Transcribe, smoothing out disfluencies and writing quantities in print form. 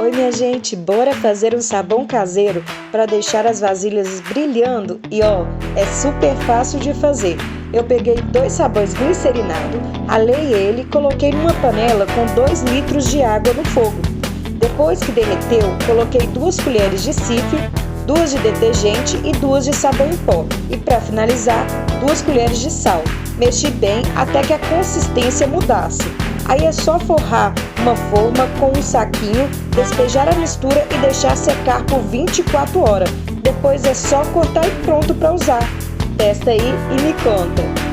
Oi, minha gente, bora fazer um sabão caseiro para deixar as vasilhas brilhando e é super fácil de fazer. Eu peguei 2 sabões glicerinados, ralei ele e coloquei numa panela com 2 litros de água no fogo. Depois que derreteu, coloquei 2 colheres de cifre, 2 de detergente e 2 de sabão em pó. E para finalizar, 2 colheres de sal. Mexi bem até que a consistência mudasse. Aí é só forrar uma forma com um saquinho, despejar a mistura e deixar secar por 24 horas. Depois é só cortar e pronto para usar. Testa aí e me conta!